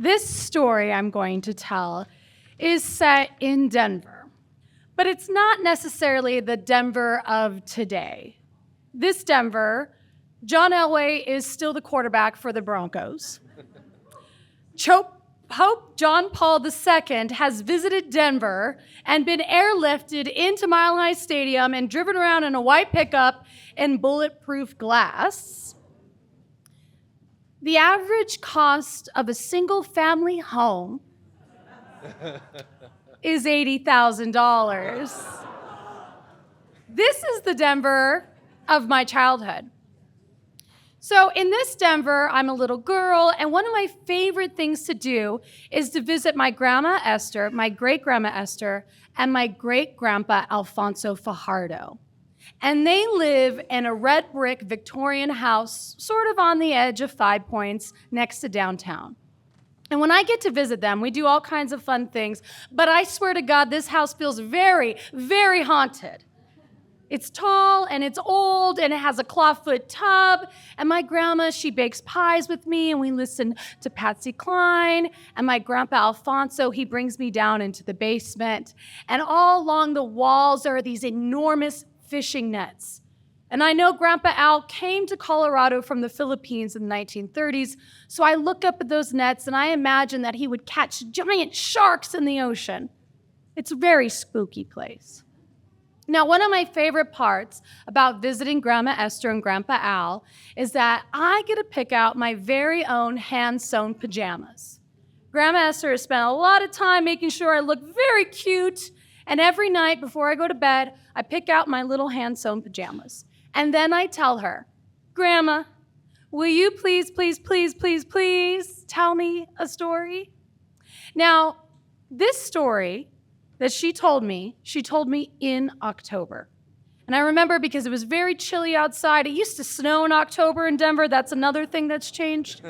This story I'm going to tell is set in Denver, but it's not necessarily the Denver of today. This Denver, John Elway is still the quarterback for the Broncos. Pope John Paul II has visited Denver and been airlifted into Mile High Stadium and driven around in a white pickup in bulletproof glass. The average cost of a single family home is $80,000. This is the Denver of my childhood. So in this Denver, I'm a little girl, and one of my favorite things to do is to visit my grandma Esther, my great-grandma Esther, and my great-grandpa Alfonso Fajardo. And they live in a red brick Victorian house, sort of on the edge of Five Points, next to downtown. And when I get to visit them, we do all kinds of fun things, but I swear to God, this house feels very, very haunted. It's tall, and it's old, and it has a clawfoot tub, and my grandma, she bakes pies with me, and we listen to Patsy Cline, and my grandpa Alfonso, he brings me down into the basement, and all along the walls are these enormous fishing nets. And I know Grandpa Al came to Colorado from the Philippines in the 1930s, so I look up at those nets, and I imagine that he would catch giant sharks in the ocean. It's a very spooky place. Now, one of my favorite parts about visiting Grandma Esther and Grandpa Al is that I get to pick out my very own hand-sewn pajamas. Grandma Esther has spent a lot of time making sure I look very cute, and every night before I go to bed, I pick out my little hand-sewn pajamas. And then I tell her, Grandma, will you please, please, please, please, please tell me a story? Now, this story that she told me in October. And I remember because it was very chilly outside. It used to snow in October in Denver. That's another thing that's changed.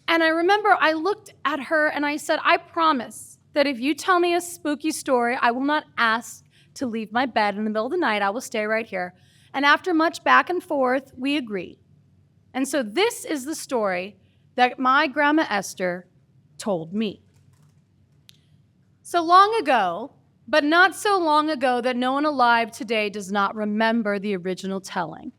And I remember I looked at her and I said, I promise that if you tell me a spooky story, I will not ask to leave my bed in the middle of the night. I will stay right here. And after much back and forth, we agreed. And so this is the story that my Grandma Esther told me. So long ago, but not so long ago that no one alive today does not remember the original telling.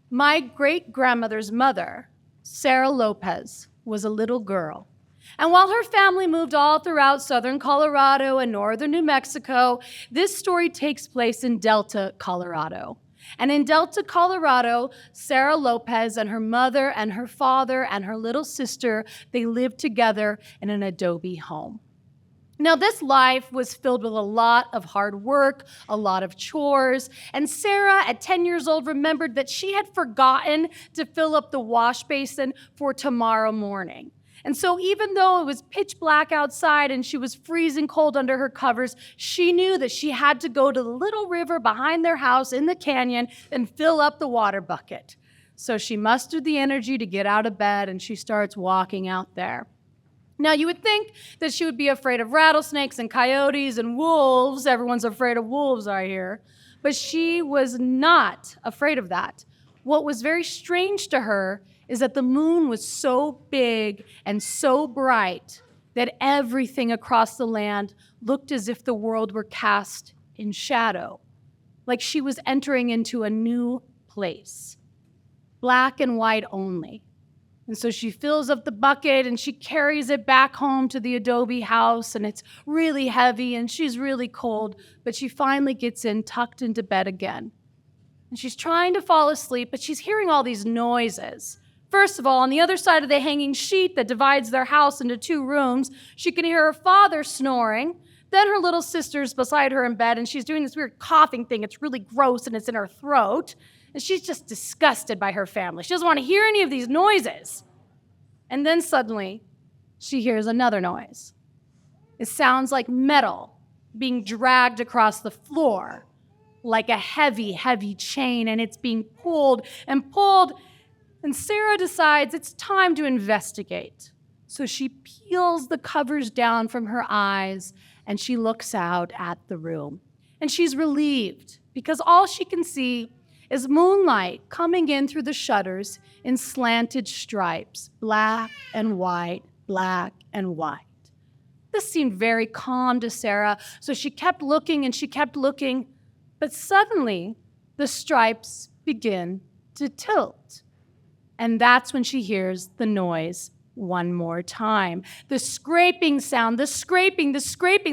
My great-grandmother's mother, Sarah Lopez, was a little girl. And while her family moved all throughout southern Colorado and northern New Mexico, this story takes place in Delta, Colorado. And in Delta, Colorado, Sarah Lopez and her mother and her father and her little sister, they lived together in an adobe home. Now, this life was filled with a lot of hard work, a lot of chores, and Sarah, at 10 years old, remembered that she had forgotten to fill up the wash basin for tomorrow morning. And so even though it was pitch black outside and she was freezing cold under her covers, she knew that she had to go to the little river behind their house in the canyon and fill up the water bucket. So she mustered the energy to get out of bed, and she starts walking out there. Now, you would think that she would be afraid of rattlesnakes and coyotes and wolves. Everyone's afraid of wolves, I hear. But she was not afraid of that. What was very strange to her is that the moon was so big and so bright that everything across the land looked as if the world were cast in shadow, like she was entering into a new place, black and white only. And so she fills up the bucket and she carries it back home to the adobe house, and it's really heavy and she's really cold, but she finally gets in, tucked into bed again. And she's trying to fall asleep, but she's hearing all these noises. First of all, on the other side of the hanging sheet that divides their house into two rooms, she can hear her father snoring. Then her little sister's beside her in bed, and she's doing this weird coughing thing. It's really gross, and it's in her throat. And she's just disgusted by her family. She doesn't want to hear any of these noises. And then suddenly, she hears another noise. It sounds like metal being dragged across the floor, like a heavy, heavy chain, and it's being pulled and pulled. And Sarah decides it's time to investigate. So she peels the covers down from her eyes, and she looks out at the room. And she's relieved, because all she can see is moonlight coming in through the shutters in slanted stripes, black and white, black and white. This seemed very calm to Sarah, so she kept looking and she kept looking, but suddenly the stripes begin to tilt. And that's when she hears the noise one more time. The scraping sound, the scraping,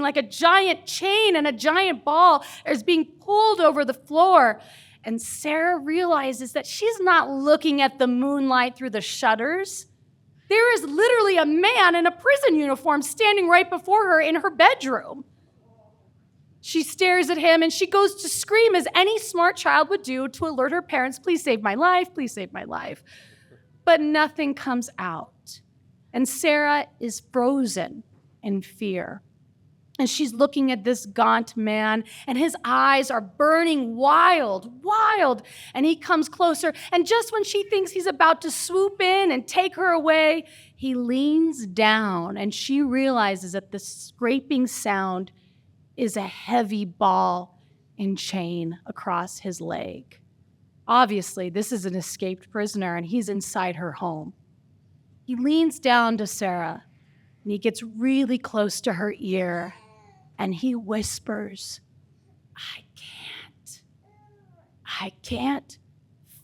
like a giant chain and a giant ball is being pulled over the floor. And Sarah realizes that she's not looking at the moonlight through the shutters. There is literally a man in a prison uniform standing right before her in her bedroom. She stares at him and she goes to scream as any smart child would do to alert her parents, please save my life, please save my life. But nothing comes out. And Sarah is frozen in fear. And she's looking at this gaunt man, and his eyes are burning wild. And he comes closer, and just when she thinks he's about to swoop in and take her away, he leans down, and she realizes that the scraping sound is a heavy ball and chain across his leg. Obviously, this is an escaped prisoner, and he's inside her home. He leans down to Sarah, and he gets really close to her ear, and he whispers, I can't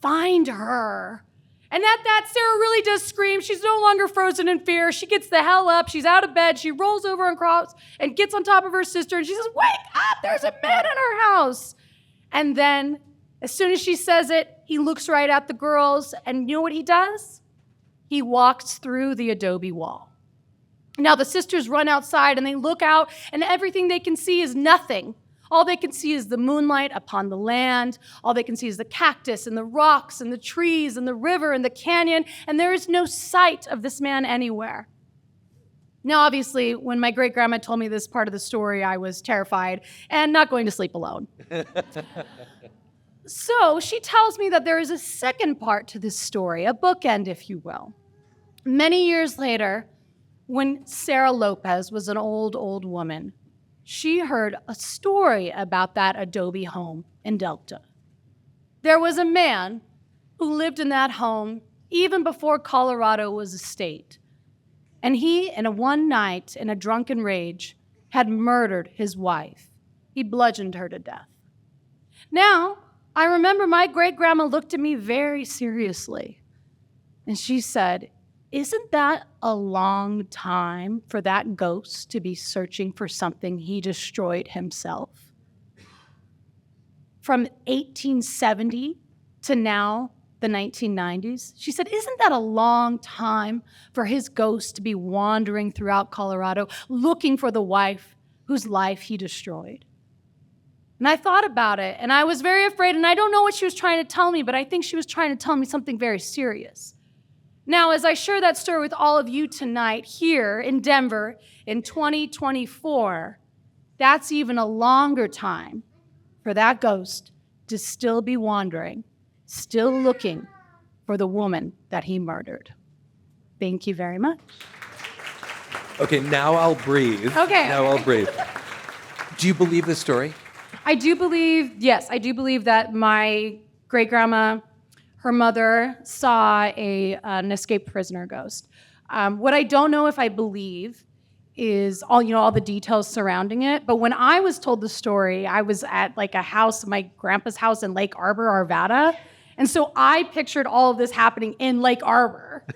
find her. And at that, Sarah really does scream. She's no longer frozen in fear. She gets the hell up. She's out of bed. She rolls over and crawls and gets on top of her sister, and she says, wake up, there's a man in our house. And then, as soon as she says it, he looks right at the girls, and you know what he does? He walks through the adobe wall. Now the sisters run outside and they look out, and everything they can see is nothing. All they can see is the moonlight upon the land. All they can see is the cactus and the rocks and the trees and the river and the canyon, and there is no sight of this man anywhere. Now, obviously, when my great-grandma told me this part of the story, I was terrified and not going to sleep alone. So she tells me that there is a second part to this story, a bookend, if you will. Many years later, when Sarah Lopez was an old woman, she heard a story about that adobe home in Delta. There was a man who lived in that home even before Colorado was a state. And he, in a one night, in a drunken rage, had murdered his wife. He bludgeoned her to death. Now, I remember my great-grandma looked at me very seriously, and she said, isn't that a long time for that ghost to be searching for something he destroyed himself? From 1870 to now, the 1990s, she said, isn't that a long time for his ghost to be wandering throughout Colorado looking for the wife whose life he destroyed? And I thought about it, and I was very afraid, and I don't know what she was trying to tell me, but I think she was trying to tell me something very serious. Now, as I share that story with all of you tonight here in Denver in 2024, that's even a longer time for that ghost to still be wandering, still looking for the woman that he murdered. Thank you very much. Okay, now I'll breathe. Okay. Now I'll breathe. Do you believe this story? I do believe that my great-grandma, her mother, saw an escaped prisoner ghost. What I don't know if I believe is all the details surrounding it. But when I was told the story, I was at like a house, my grandpa's house in Lake Arbor, Arvada. And so I pictured all of this happening in Lake Arbor,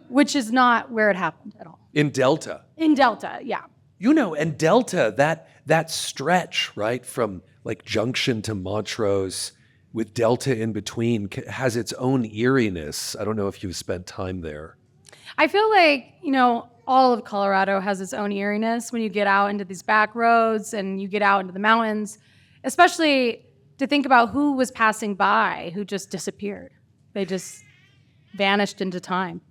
which is not where it happened at all. In Delta? In Delta, yeah. And Delta, that stretch, right, from like Junction to Montrose, with Delta in between, has its own eeriness. I don't know if you've spent time there. I feel like, all of Colorado has its own eeriness when you get out into these back roads and you get out into the mountains, especially to think about who was passing by, who just disappeared. They just vanished into time.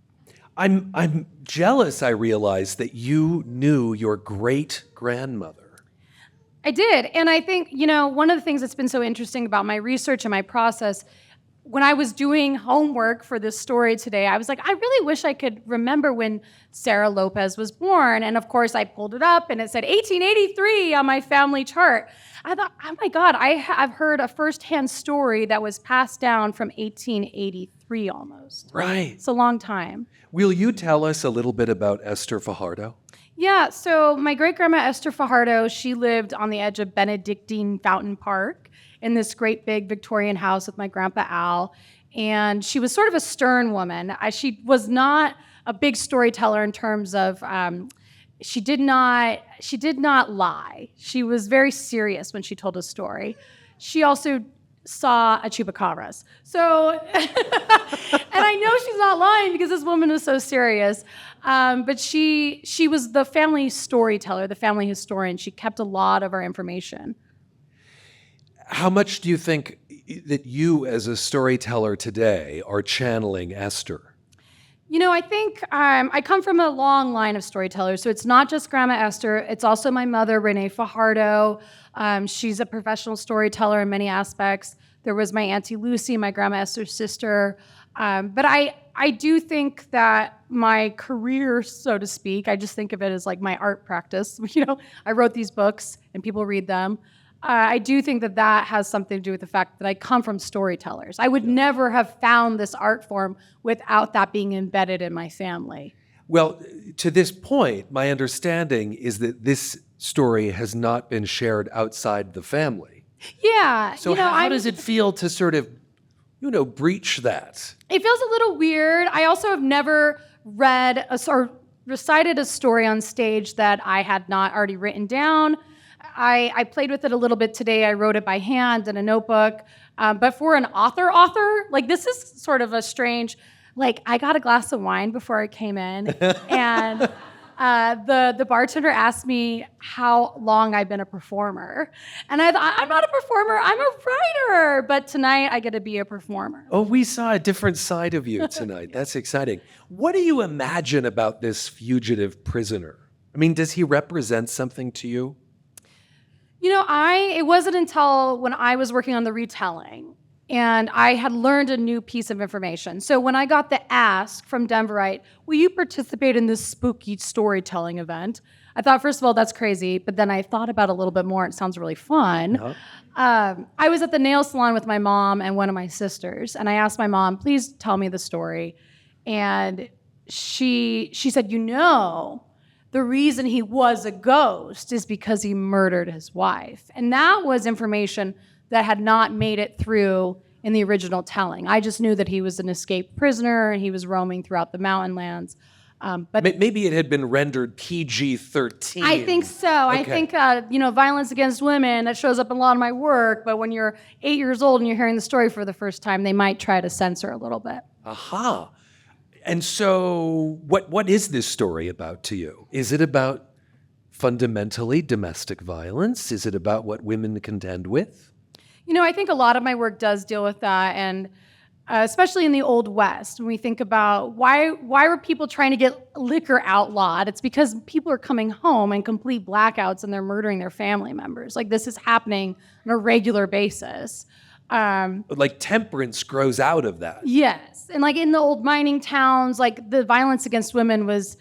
I'm jealous, I realize, that you knew your great-grandmother. I did. And I think, one of the things that's been so interesting about my research and my process, when I was doing homework for this story today, I was like, I really wish I could remember when Sarah Lopez was born. And of course, I pulled it up and it said 1883 on my family chart. I thought, oh my God, I've heard a firsthand story that was passed down from 1883 almost. Right. It's a long time. Will you tell us a little bit about Esther Fajardo? Yeah, so my great-grandma Esther Fajardo, she lived on the edge of Benedictine Fountain Park in this great big Victorian house with my grandpa Al. And she was sort of a stern woman. She was not a big storyteller in terms of she did not lie. She was very serious when she told a story. She also saw a chupacabras. So, and I know she's not lying because this woman is so serious. But she was the family storyteller, the family historian. She kept a lot of our information. How much do you think that you, as a storyteller today, are channeling Esther? You know, I think I come from a long line of storytellers, so it's not just Grandma Esther. It's also my mother, Renee Fajardo. She's a professional storyteller in many aspects. There was my Auntie Lucy, my Grandma Esther's sister. But I do think that my career, so to speak, I just think of it as like my art practice. You know, I wrote these books and people read them. I do think that that has something to do with the fact that I come from storytellers. I would never have found this art form without that being embedded in my family. Well, to this point, my understanding is that this story has not been shared outside the family. Yeah. So how does it feel to sort of, breach that? It feels a little weird. I also have never read or recited a story on stage that I had not already written down. I played with it a little bit today. I wrote it by hand in a notebook. But for an author, like this is sort of a strange, like I got a glass of wine before I came in and the bartender asked me how long I've been a performer. And I thought, I'm not a performer, I'm a writer. But tonight I get to be a performer. Oh, we saw a different side of you tonight. That's exciting. What do you imagine about this fugitive prisoner? I mean, does he represent something to you? You know, it wasn't until when I was working on the retelling and I had learned a new piece of information. So when I got the ask from Denverite, will you participate in this spooky storytelling event? I thought, first of all, that's crazy. But then I thought about it a little bit more. It sounds really fun. Uh-huh. I was at the nail salon with my mom and one of my sisters. And I asked my mom, please tell me the story. And she said, the reason he was a ghost is because he murdered his wife. And that was information that had not made it through in the original telling. I just knew that he was an escaped prisoner and he was roaming throughout the mountain lands. But maybe it had been rendered PG-13. I think so. Okay. I think, violence against women, that shows up in a lot of my work, but when you're 8 years old and you're hearing the story for the first time, they might try to censor a little bit. Aha. And so what is this story about to you? Is it about fundamentally domestic violence? Is it about what women contend with? You know, I think a lot of my work does deal with that, and especially in the Old West, when we think about why were people trying to get liquor outlawed? It's because people are coming home in complete blackouts and they're murdering their family members. Like this is happening on a regular basis. Like temperance grows out of that. Yes. And like in the old mining towns, like the violence against women was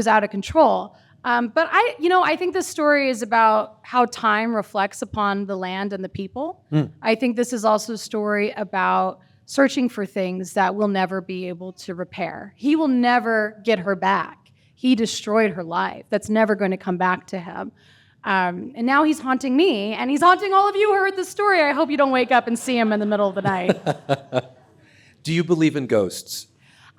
out of control. But I think this story is about how time reflects upon the land and the people. I think this is also a story about searching for things that we'll never be able to repair. He will never get her back. He destroyed her life. That's never going to come back to him. And now he's haunting me, and he's haunting all of you who heard the story. I hope you don't wake up and see him in the middle of the night. Do you believe in ghosts?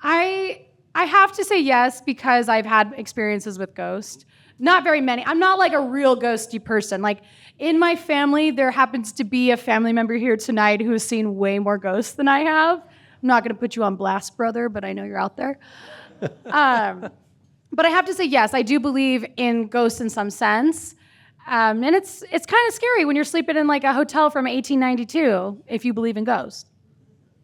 I have to say yes, because I've had experiences with ghosts. Not very many. I'm not like a real ghosty person. Like in my family, there happens to be a family member here tonight who has seen way more ghosts than I have. I'm not going to put you on blast, brother, but I know you're out there. But I have to say yes, I do believe in ghosts in some sense. And it's kind of scary when you're sleeping in like a hotel from 1892 if you believe in ghosts.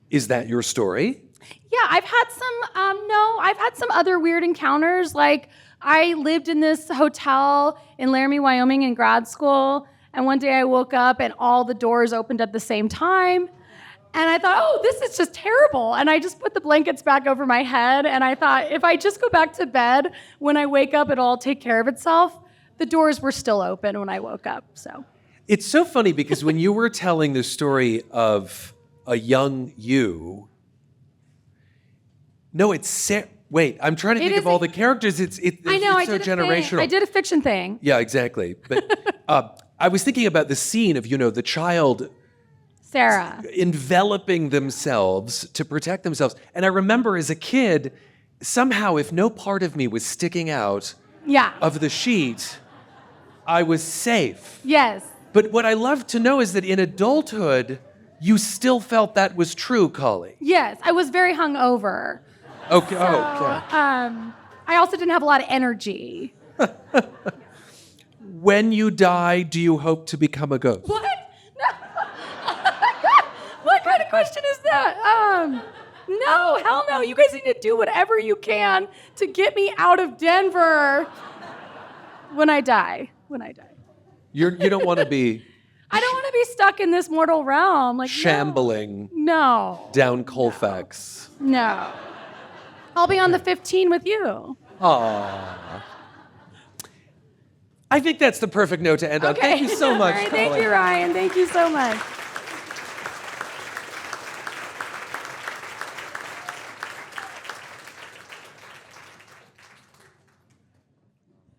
Is that your story? Yeah, I've had some other weird encounters. Like I lived in this hotel in Laramie, Wyoming in grad school, and one day I woke up and all the doors opened at the same time. And I thought, oh, this is just terrible. And I just put the blankets back over my head. And I thought, if I just go back to bed, when I wake up, it'll all take care of itself. The doors were still open when I woke up. So It's so funny because when you were telling the story of a young you, no, it's wait. I'm trying to think of all the characters. I know. It's so generational. I did a fiction thing. Yeah, exactly. But I was thinking about the scene of the child Sarah. enveloping themselves to protect themselves. And I remember as a kid, somehow, if no part of me was sticking out of the sheet, I was safe. Yes. But what I love to know is that in adulthood, you still felt that was true, Kali. Yes. I was very hungover. Okay. So, I also didn't have a lot of energy. When you die, do you hope to become a ghost? What? No. What kind of question is that? No, hell no. You guys need to do whatever you can to get me out of Denver when I die. You don't want to be I don't want to be stuck in this mortal realm. Like shambling No. down Colfax. No. I'll be on the 15 with you. Aww. I think that's the perfect note to end on. Thank you so much. All right, thank you, Ryan. Thank you so much.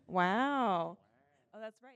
Wow. Oh, that's right.